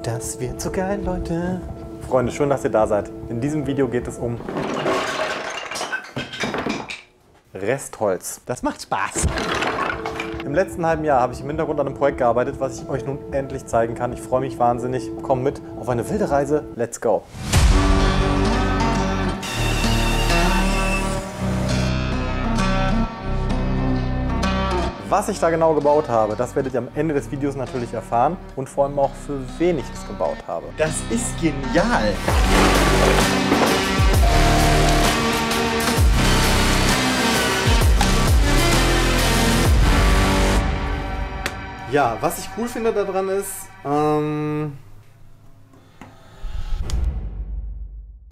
Das wird so geil, Leute. Freunde, schön, dass ihr da seid. In diesem Video geht es um Restholz. Das macht Spaß. Im letzten halben Jahr habe ich im Hintergrund an einem Projekt gearbeitet, was ich euch nun endlich zeigen kann. Ich freue mich wahnsinnig. Kommt mit auf eine wilde Reise. Let's go! Was ich da genau gebaut habe, das werdet ihr am Ende des Videos natürlich erfahren und vor allem auch für wen ich es gebaut habe. Das ist genial! Ja, was ich cool finde daran ist,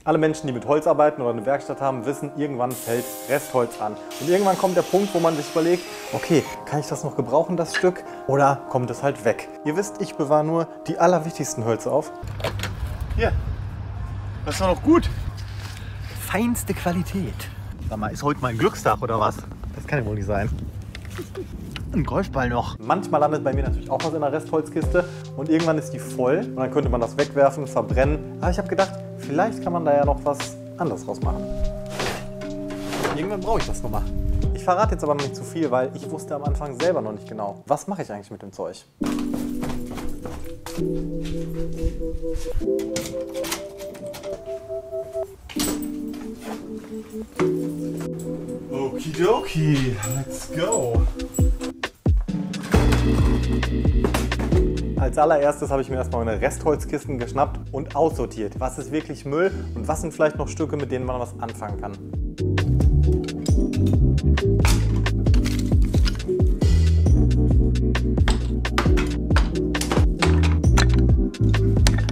alle Menschen, die mit Holz arbeiten oder eine Werkstatt haben, wissen, irgendwann fällt Restholz an. Und irgendwann kommt der Punkt, wo man sich überlegt, okay, kann ich das noch gebrauchen, das Stück, oder kommt es halt weg? Ihr wisst, ich bewahre nur die allerwichtigsten Hölzer auf. Hier, das ist doch noch gut. Feinste Qualität. Sag mal, ist heute mein Glückstag oder was? Das kann ja wohl nicht sein. Ein Golfball noch. Manchmal landet bei mir natürlich auch was in der Restholzkiste und irgendwann ist die voll und dann könnte man das wegwerfen, verbrennen. Aber ich habe gedacht, vielleicht kann man da ja noch was anderes draus machen. Irgendwann brauche ich das nochmal. Ich verrate jetzt aber noch nicht zu viel, weil ich wusste am Anfang selber noch nicht genau, was mache ich eigentlich mit dem Zeug. Okidoki, let's go. Als allererstes habe ich mir erstmal meine Restholzkisten geschnappt und aussortiert. Was ist wirklich Müll und was sind vielleicht noch Stücke, mit denen man was anfangen kann.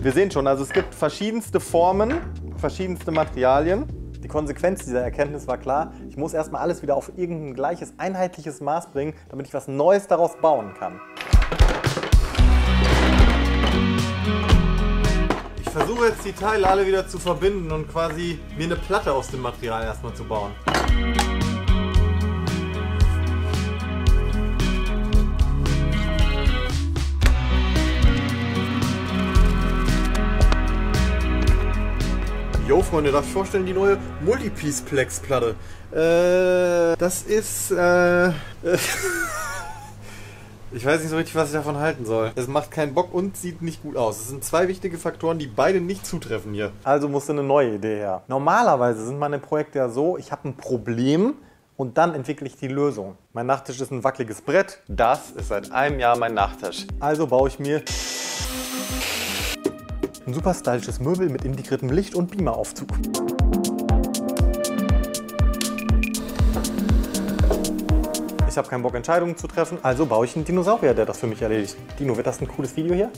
Wir sehen schon, also es gibt verschiedenste Formen, verschiedenste Materialien. Die Konsequenz dieser Erkenntnis war klar, ich muss erstmal alles wieder auf irgendein gleiches, einheitliches Maß bringen, damit ich was Neues daraus bauen kann. Ich versuche jetzt die Teile alle wieder zu verbinden und quasi mir eine Platte aus dem Material erstmal zu bauen. Jo Freunde, darf ich vorstellen, die neue Multipiece-Plex-Platte. Das ist... Ich weiß nicht so richtig, was ich davon halten soll. Es macht keinen Bock und sieht nicht gut aus. Es sind zwei wichtige Faktoren, die beide nicht zutreffen hier. Also musste eine neue Idee her. Normalerweise sind meine Projekte ja so, ich habe ein Problem und dann entwickle ich die Lösung. Mein Nachttisch ist ein wackeliges Brett. Das ist seit einem Jahr mein Nachttisch. Also baue ich mir ein super stylisches Möbel mit integriertem Licht- und Beameraufzug. Ich habe keinen Bock, Entscheidungen zu treffen, also baue ich einen Dinosaurier, der das für mich erledigt. Dino, wird das ein cooles Video hier?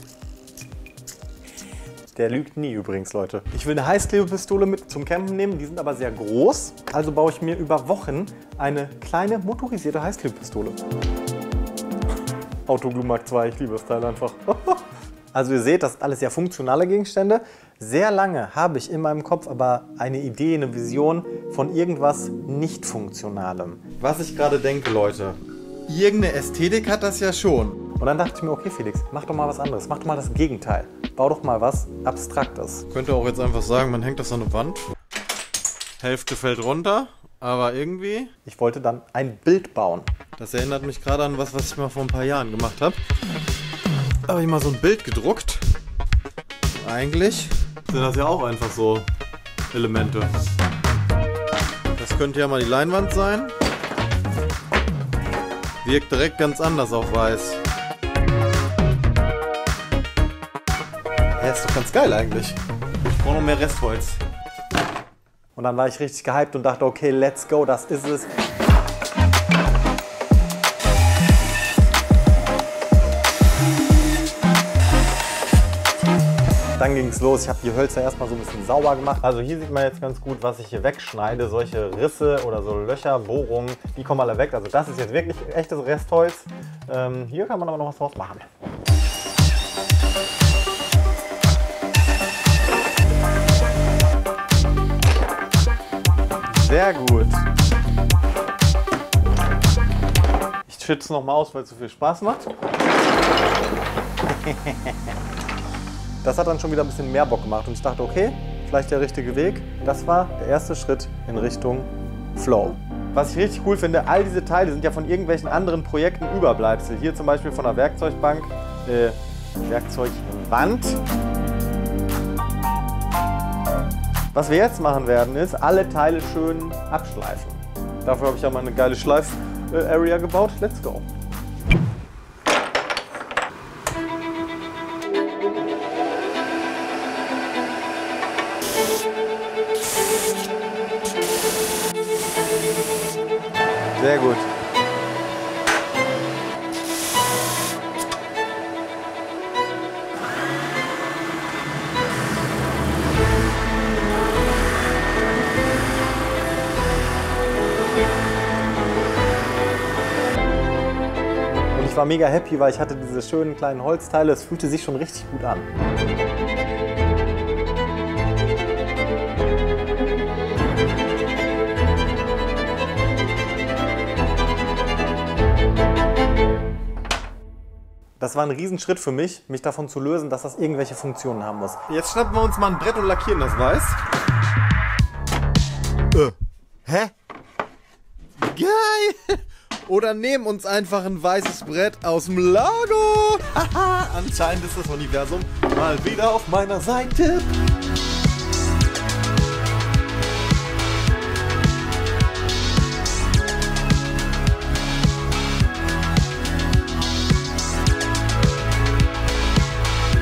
Der lügt nie übrigens, Leute. Ich will eine Heißklebepistole mit zum Campen nehmen, die sind aber sehr groß. Also baue ich mir über Wochen eine kleine motorisierte Heißklebepistole. Autoglue Mark II, ich liebe das Teil einfach. Also ihr seht, das sind alles sehr funktionale Gegenstände. Sehr lange habe ich in meinem Kopf aber eine Idee, eine Vision von irgendwas nicht Funktionalem. Was ich gerade denke, Leute, irgendeine Ästhetik hat das ja schon. Und dann dachte ich mir, okay Felix, mach doch mal was anderes, mach doch mal das Gegenteil. Bau doch mal was Abstraktes. Könnte auch jetzt einfach sagen, man hängt das an eine Wand. Hälfte fällt runter, aber irgendwie... Ich wollte dann ein Bild bauen. Das erinnert mich gerade an was ich mal vor ein paar Jahren gemacht habe. Da habe ich mal so ein Bild gedruckt. Eigentlich sind das ja auch einfach so Elemente. Das könnte ja mal die Leinwand sein. Wirkt direkt ganz anders auf weiß. Ja, ist doch ganz geil eigentlich. Ich brauche noch mehr Restholz. Und dann war ich richtig gehypt und dachte, okay, let's go, das ist es. Dann ging es los, ich habe die Hölzer erstmal so ein bisschen sauber gemacht. Also hier sieht man jetzt ganz gut, was ich hier wegschneide. Solche Risse oder so Löcher, Bohrungen, die kommen alle weg. Also das ist jetzt wirklich echtes Restholz. Hier kann man aber noch was draus machen. Sehr gut. Ich schütze es nochmal aus, weil es so viel Spaß macht. Das hat dann schon wieder ein bisschen mehr Bock gemacht und ich dachte, okay, vielleicht der richtige Weg. Das war der erste Schritt in Richtung Flow. Was ich richtig cool finde, all diese Teile sind ja von irgendwelchen anderen Projekten Überbleibsel. Hier zum Beispiel von der Werkzeugbank, Werkzeugwand. Was wir jetzt machen werden, ist alle Teile schön abschleifen. Dafür habe ich ja mal eine geile Schleif-Area gebaut. Let's go! Sehr gut. Und ich war mega happy, weil ich hatte diese schönen kleinen Holzteile. Es fühlte sich schon richtig gut an. Das war ein Riesenschritt für mich, mich davon zu lösen, dass das irgendwelche Funktionen haben muss. Jetzt schnappen wir uns mal ein Brett und lackieren das weiß. Hä? Geil! Oder nehmen uns einfach ein weißes Brett aus dem Lager. Haha, anscheinend ist das Universum mal wieder auf meiner Seite.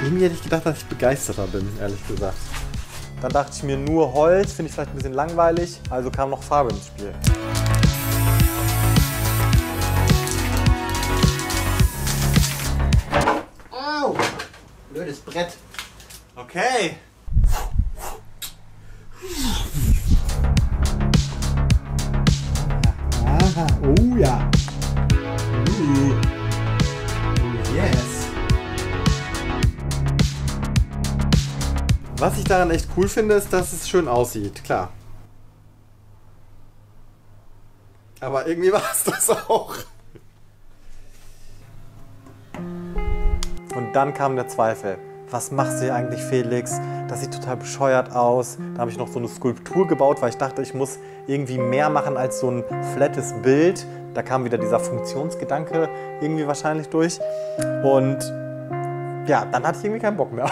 Irgendwie hätte ich gedacht, dass ich begeisterter bin, ehrlich gesagt. Dann dachte ich mir, nur Holz finde ich vielleicht ein bisschen langweilig, also kam noch Farbe ins Spiel. Au! Blödes Brett. Okay. Aha, oh ja. Yes. Was ich daran echt cool finde, ist, dass es schön aussieht, klar. Aber irgendwie war es das auch. Und dann kam der Zweifel. Was machst du hier eigentlich, Felix? Das sieht total bescheuert aus. Da habe ich noch so eine Skulptur gebaut, weil ich dachte, ich muss irgendwie mehr machen als so ein flattes Bild. Da kam wieder dieser Funktionsgedanke irgendwie wahrscheinlich durch. Und ja, dann hatte ich irgendwie keinen Bock mehr.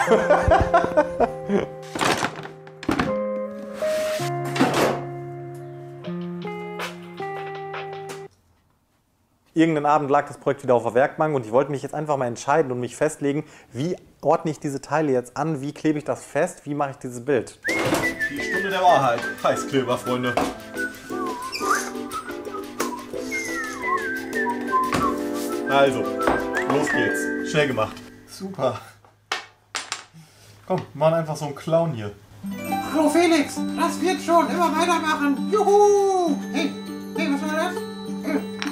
Irgendeinen Abend lag das Projekt wieder auf der Werkbank und ich wollte mich jetzt einfach mal entscheiden und mich festlegen, wie ordne ich diese Teile jetzt an, wie klebe ich das fest, wie mache ich dieses Bild. Die Stunde der Wahrheit. Heißkleber, Freunde. Also, los geht's. Schnell gemacht. Super. Komm, wir machen einfach so einen Clown hier. Hallo Felix, das wird schon, immer weitermachen. Juhu! Hey, was war das?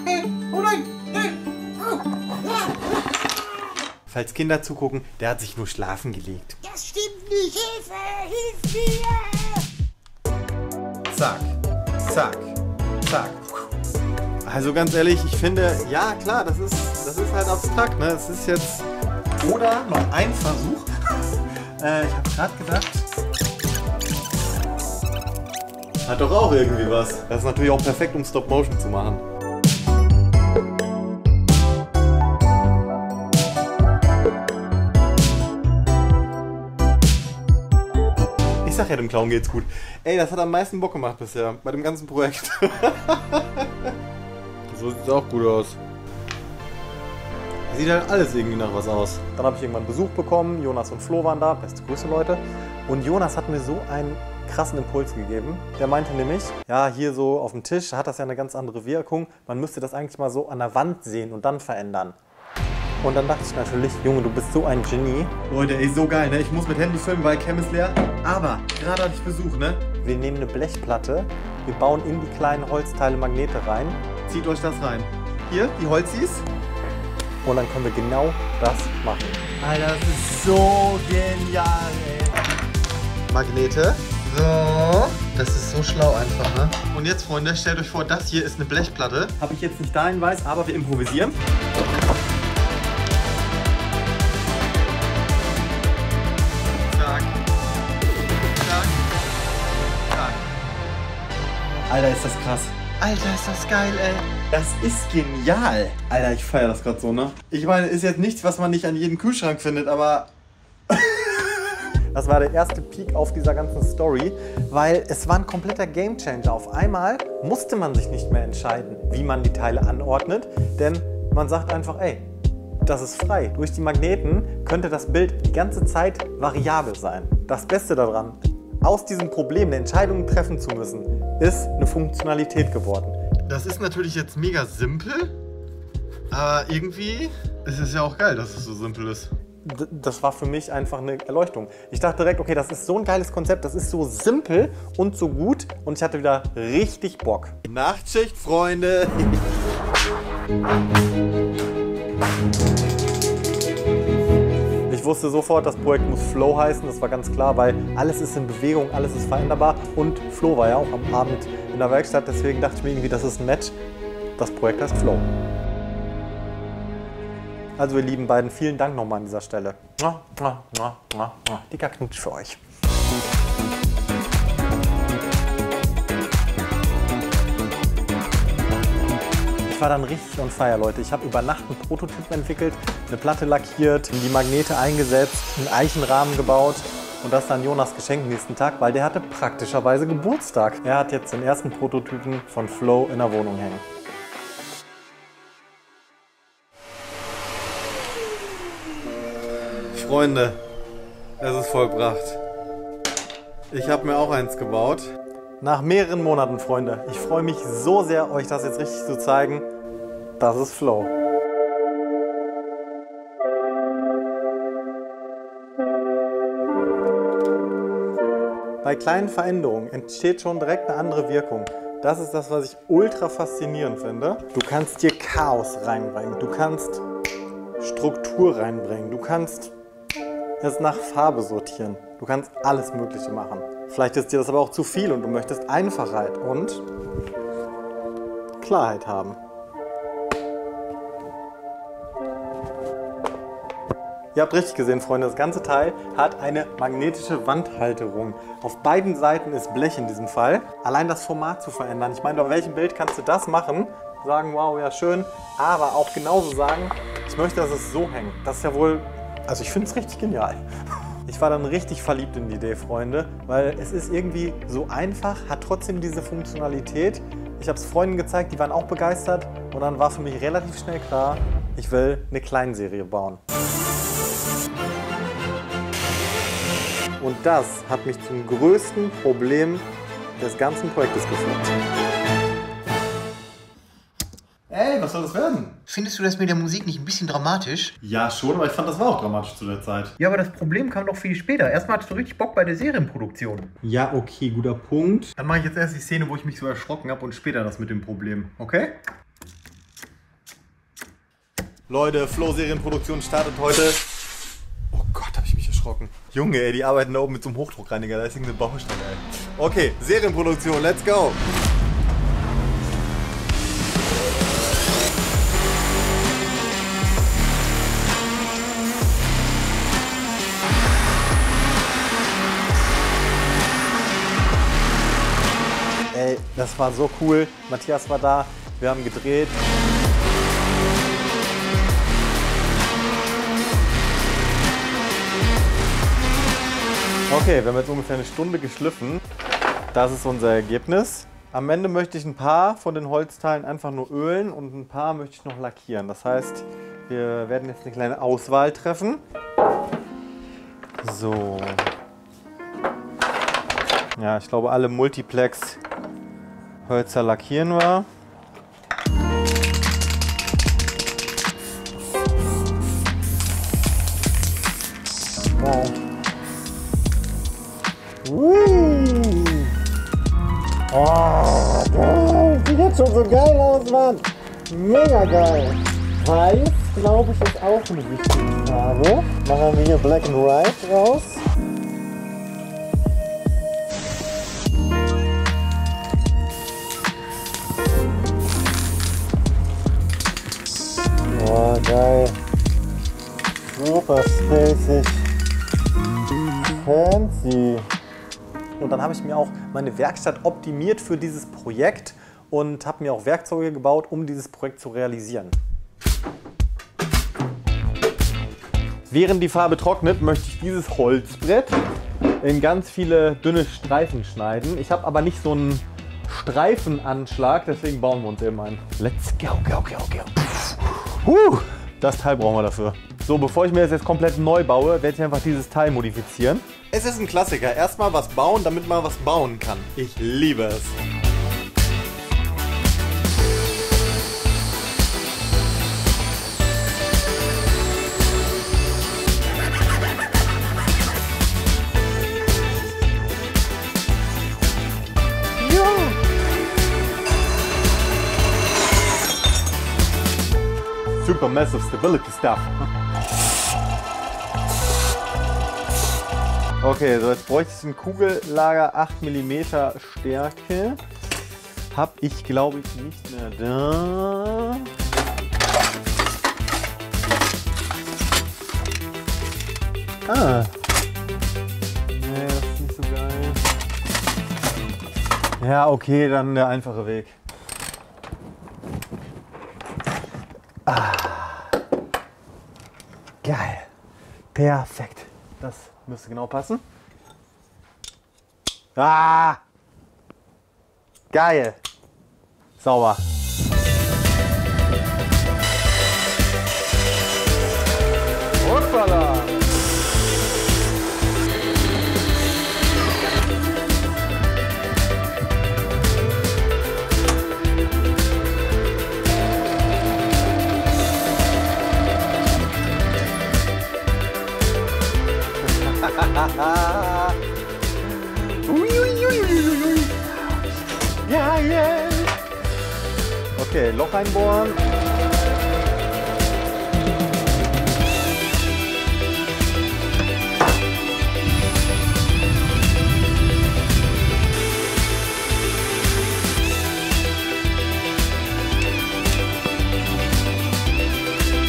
Hey, oh nein! Hey. Oh. Falls Kinder zugucken, der hat sich nur schlafen gelegt. Das stimmt nicht, Hilfe, hilf mir! Zack, zack, zack. Also ganz ehrlich, ich finde, ja klar, das ist halt abstrakt, ne? Es ist jetzt... Oder noch ein Versuch. Ich habe gerade gedacht... Hat doch auch irgendwie was. Das ist natürlich auch perfekt, um Stop-Motion zu machen. Ich sag ja, dem Clown geht's gut. Ey, das hat am meisten Bock gemacht bisher, bei dem ganzen Projekt. So sieht's auch gut aus. Sieht halt alles irgendwie nach was aus. Dann habe ich irgendwann Besuch bekommen, Jonas und Flo waren da, beste Grüße Leute. Und Jonas hat mir so einen krassen Impuls gegeben. Der meinte nämlich, ja, hier so auf dem Tisch hat das ja eine ganz andere Wirkung. Man müsste das eigentlich mal so an der Wand sehen und dann verändern. Und dann dachte ich natürlich, Junge, du bist so ein Genie. Leute, ey, so geil, ne? Ich muss mit Handy filmen, weil Cam ist leer. Aber gerade hatte ich Besuch, ne? Wir nehmen eine Blechplatte, wir bauen in die kleinen Holzteile Magnete rein. Zieht euch das rein. Hier, die Holzis. Und dann können wir genau das machen. Alter, das ist so genial, ey. Magnete. So. Das ist so schlau einfach, ne? Und jetzt, Freunde, stellt euch vor, das hier ist eine Blechplatte. Habe ich jetzt nicht da in weiß, aber wir improvisieren. Alter, ist das krass. Alter, ist das geil, ey. Das ist genial. Alter, ich feiere das gerade so, ne? Ich meine, ist jetzt nichts, was man nicht an jedem Kühlschrank findet, aber... Das war der erste Peak auf dieser ganzen Story, weil es war ein kompletter Gamechanger. Auf einmal musste man sich nicht mehr entscheiden, wie man die Teile anordnet, denn man sagt einfach, ey, das ist frei. Durch die Magneten könnte das Bild die ganze Zeit variabel sein. Das Beste daran, aus diesem Problem eine Entscheidung treffen zu müssen, ist eine Funktionalität geworden. Das ist natürlich jetzt mega simpel, aber irgendwie ist es ja auch geil, dass es so simpel ist. Das war für mich einfach eine Erleuchtung. Ich dachte direkt, okay, das ist so ein geiles Konzept, das ist so simpel und so gut und ich hatte wieder richtig Bock. Nachtschicht, Freunde! Ich wusste sofort, das Projekt muss Flow heißen, das war ganz klar, weil alles ist in Bewegung, alles ist veränderbar und Flo war ja auch am Abend in der Werkstatt, deswegen dachte ich mir irgendwie, das ist ein Match. Das Projekt heißt Flow. Also ihr lieben beiden, vielen Dank nochmal an dieser Stelle. Dicker Knutsch für euch. Ich war dann richtig on fire, Leute. Ich habe über Nacht einen Prototyp entwickelt, eine Platte lackiert, die Magnete eingesetzt, einen Eichenrahmen gebaut. Und das dann Jonas Geschenk nächsten Tag, weil der hatte praktischerweise Geburtstag. Er hat jetzt den ersten Prototypen von Flow in der Wohnung hängen. Freunde, es ist vollbracht. Ich habe mir auch eins gebaut. Nach mehreren Monaten, Freunde. Ich freue mich so sehr, euch das jetzt richtig zu zeigen. Das ist Flow. Bei kleinen Veränderungen entsteht schon direkt eine andere Wirkung. Das ist das, was ich ultra faszinierend finde. Du kannst hier Chaos reinbringen, du kannst Struktur reinbringen, du kannst es nach Farbe sortieren. Du kannst alles Mögliche machen. Vielleicht ist dir das aber auch zu viel und du möchtest Einfachheit und Klarheit haben. Ihr habt richtig gesehen, Freunde, das ganze Teil hat eine magnetische Wandhalterung. Auf beiden Seiten ist Blech in diesem Fall. Allein das Format zu verändern. Ich meine, bei welchem Bild kannst du das machen? Sagen, wow, ja schön. Aber auch genauso sagen, ich möchte, dass es so hängt. Das ist ja wohl... Also ich finde es richtig genial. Ich war dann richtig verliebt in die Idee, Freunde, weil es ist irgendwie so einfach, hat trotzdem diese Funktionalität. Ich habe es Freunden gezeigt, die waren auch begeistert und dann war für mich relativ schnell klar, ich will eine Kleinserie bauen. Und das hat mich zum größten Problem des ganzen Projektes geführt. Ey, was soll das werden? Findest du das mit der Musik nicht ein bisschen dramatisch? Ja, schon, aber ich fand, das war auch dramatisch zu der Zeit. Ja, aber das Problem kam doch viel später. Erstmal hattest du richtig Bock bei der Serienproduktion. Ja, okay, guter Punkt. Dann mache ich jetzt erst die Szene, wo ich mich so erschrocken habe und später das mit dem Problem, okay? Leute, Flow-Serienproduktion startet heute. Oh Gott, habe ich mich erschrocken. Junge, ey, die arbeiten da oben mit so einem Hochdruckreiniger. Da ist irgendeine Baustelle, ey. Okay, Serienproduktion, let's go. Ey, das war so cool. Matthias war da, wir haben gedreht. Okay, wir haben jetzt ungefähr eine Stunde geschliffen. Das ist unser Ergebnis. Am Ende möchte ich ein paar von den Holzteilen einfach nur ölen und ein paar möchte ich noch lackieren. Das heißt, wir werden jetzt eine kleine Auswahl treffen. So. Ja, ich glaube, alle Multiplex-Hölzer lackieren wir. Wow. Oh, sieht jetzt schon so geil aus, Mann. Mega geil. Weiß, glaube ich, ist auch eine wichtige Farbe. Machen wir hier Black and White raus. Oh, geil. Super spacig. Fancy. Und dann habe ich mir auch meine Werkstatt optimiert für dieses Projekt und habe mir auch Werkzeuge gebaut, um dieses Projekt zu realisieren. Während die Farbe trocknet, möchte ich dieses Holzbrett in ganz viele dünne Streifen schneiden. Ich habe aber nicht so einen Streifenanschlag, deswegen bauen wir uns eben ein. Let's go, go, go, go. Das Teil brauchen wir dafür. So, bevor ich mir das jetzt komplett neu baue, werde ich einfach dieses Teil modifizieren. Es ist ein Klassiker. Erstmal was bauen, damit man was bauen kann. Ich liebe es. Super massive stability stuff. Okay, so jetzt bräuchte ich ein Kugellager 8 mm Stärke. Hab ich, glaube ich, nicht mehr da. Ah. Nee, das ist nicht so geil. Ja, okay, dann der einfache Weg. Geil. Perfekt. Das müsste genau passen. Ah! Geil. Sauber. Hoppala. Ja, yeah. Okay, Loch einbohren.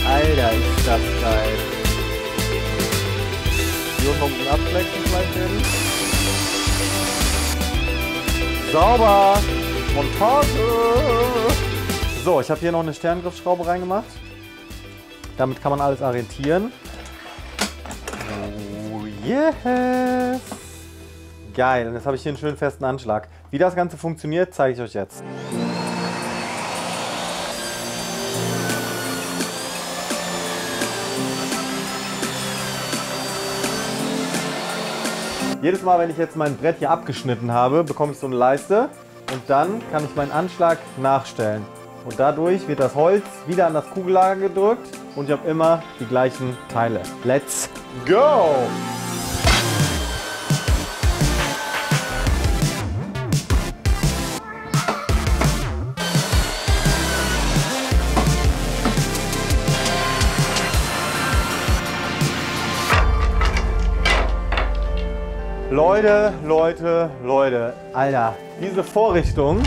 Alter, ist das geil. Hier noch ein bisschen abflecken vielleicht eben. Sauber! Montage! So, ich habe hier noch eine Sterngriffschraube reingemacht. Damit kann man alles orientieren. Oh yes! Geil, und jetzt habe ich hier einen schönen festen Anschlag. Wie das Ganze funktioniert, zeige ich euch jetzt. Jedes Mal, wenn ich jetzt mein Brett hier abgeschnitten habe, bekomme ich so eine Leiste und dann kann ich meinen Anschlag nachstellen. Und dadurch wird das Holz wieder an das Kugellager gedrückt und ich habe immer die gleichen Teile. Let's go! Leute, Alter, diese Vorrichtung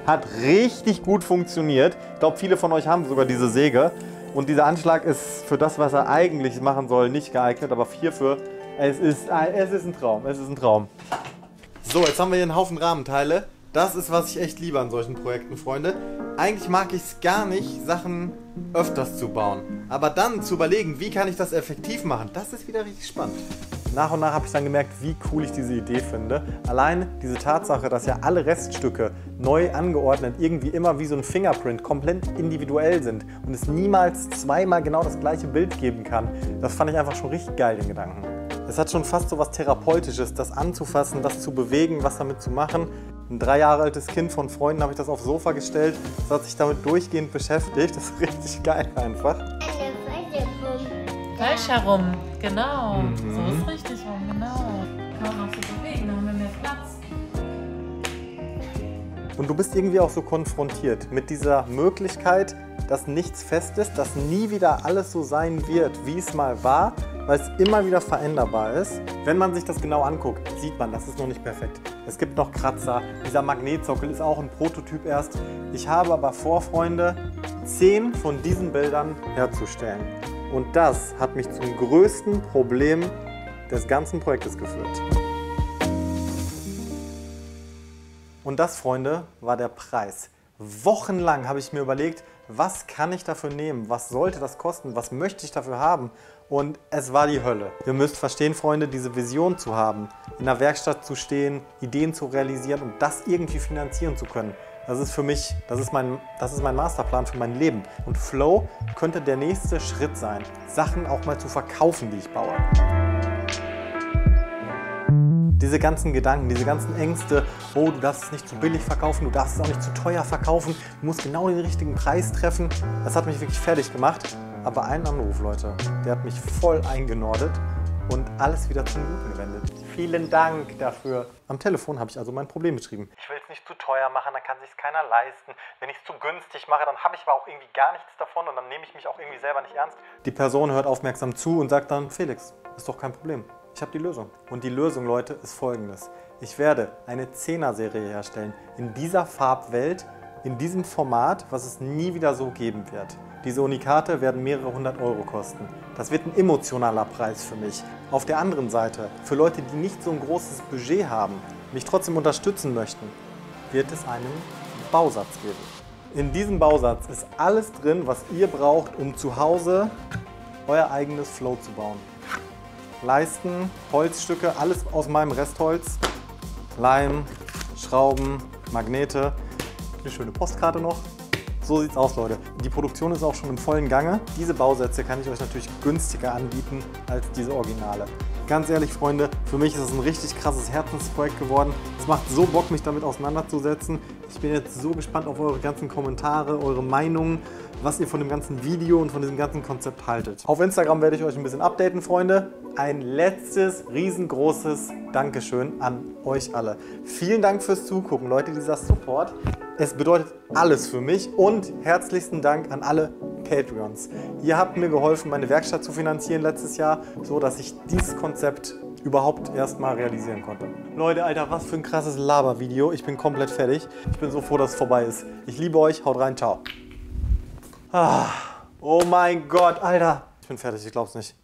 hat richtig gut funktioniert. Ich glaube, viele von euch haben sogar diese Säge. Und dieser Anschlag ist für das, was er eigentlich machen soll, nicht geeignet. Aber hierfür, es ist ein Traum. Es ist ein Traum. So, jetzt haben wir hier einen Haufen Rahmenteile. Das ist, was ich echt liebe an solchen Projekten, Freunde. Eigentlich mag ich es gar nicht, Sachen öfters zu bauen. Aber dann zu überlegen, wie kann ich das effektiv machen, das ist wieder richtig spannend. Nach und nach habe ich dann gemerkt, wie cool ich diese Idee finde. Allein diese Tatsache, dass ja alle Reststücke neu angeordnet irgendwie immer wie so ein Fingerprint komplett individuell sind und es niemals zweimal genau das gleiche Bild geben kann, das fand ich einfach schon richtig geil, den Gedanken. Es hat schon fast so was Therapeutisches, das anzufassen, das zu bewegen, was damit zu machen. Ein 3 Jahre altes Kind von Freunden habe ich das aufs Sofa gestellt, das hat sich damit durchgehend beschäftigt. Das ist richtig geil einfach. Gleich herum, genau. So ist richtig rum, genau. Kann man auch so bewegen, dann haben wir mehr Platz. Und du bist irgendwie auch so konfrontiert mit dieser Möglichkeit, dass nichts fest ist, dass nie wieder alles so sein wird, wie es mal war, weil es immer wieder veränderbar ist. Wenn man sich das genau anguckt, sieht man, das ist noch nicht perfekt. Es gibt noch Kratzer, dieser Magnetsockel ist auch ein Prototyp erst. Ich habe aber vor, Freunde, 10 von diesen Bildern herzustellen. Und das hat mich zum größten Problem des ganzen Projektes geführt. Und das, Freunde, war der Preis. Wochenlang habe ich mir überlegt, was kann ich dafür nehmen? Was sollte das kosten? Was möchte ich dafür haben? Und es war die Hölle. Ihr müsst verstehen, Freunde, diese Vision zu haben, in der Werkstatt zu stehen, Ideen zu realisieren und das irgendwie finanzieren zu können. Das ist für mich, das ist mein Masterplan für mein Leben. Und Flow könnte der nächste Schritt sein, Sachen auch mal zu verkaufen, die ich baue. Diese ganzen Gedanken, diese ganzen Ängste, oh, du darfst es nicht zu billig verkaufen, du darfst es auch nicht zu teuer verkaufen, du musst genau den richtigen Preis treffen. Das hat mich wirklich fertig gemacht. Aber ein Anruf, Leute, der hat mich voll eingenordet und alles wieder zum Guten gewendet. Vielen Dank dafür. Am Telefon habe ich also mein Problem beschrieben. Ich will es nicht zu teuer machen, dann kann sich keiner leisten. Wenn ich es zu günstig mache, dann habe ich aber auch irgendwie gar nichts davon und dann nehme ich mich auch irgendwie selber nicht ernst. Die Person hört aufmerksam zu und sagt dann, Felix, ist doch kein Problem. Ich habe die Lösung. Und die Lösung, Leute, ist folgendes. Ich werde eine 10er-Serie herstellen in dieser Farbwelt, in diesem Format, was es nie wieder so geben wird. Diese Unikate werden mehrere 100 € kosten. Das wird ein emotionaler Preis für mich. Auf der anderen Seite, für Leute, die nicht so ein großes Budget haben, mich trotzdem unterstützen möchten, wird es einen Bausatz geben. In diesem Bausatz ist alles drin, was ihr braucht, um zu Hause euer eigenes Flow zu bauen. Leisten, Holzstücke, alles aus meinem Restholz, Leim, Schrauben, Magnete, eine schöne Postkarte noch. So sieht's aus, Leute. Die Produktion ist auch schon im vollen Gange. Diese Bausätze kann ich euch natürlich günstiger anbieten als diese Originale. Ganz ehrlich, Freunde, für mich ist es ein richtig krasses Herzensprojekt geworden. Es macht so Bock, mich damit auseinanderzusetzen. Ich bin jetzt so gespannt auf eure ganzen Kommentare, eure Meinungen, was ihr von dem ganzen Video und von diesem ganzen Konzept haltet. Auf Instagram werde ich euch ein bisschen updaten, Freunde. Ein letztes, riesengroßes Dankeschön an euch alle. Vielen Dank fürs Zugucken, Leute, dieser Support. Es bedeutet alles für mich und herzlichsten Dank an alle Patreons. Ihr habt mir geholfen, meine Werkstatt zu finanzieren letztes Jahr, so dass ich dieses Konzept überhaupt erstmal realisieren konnte. Leute, Alter, was für ein krasses Labervideo. Ich bin komplett fertig. Ich bin so froh, dass es vorbei ist. Ich liebe euch. Haut rein. Ciao. Oh mein Gott, Alter. Ich bin fertig. Ich glaub's nicht.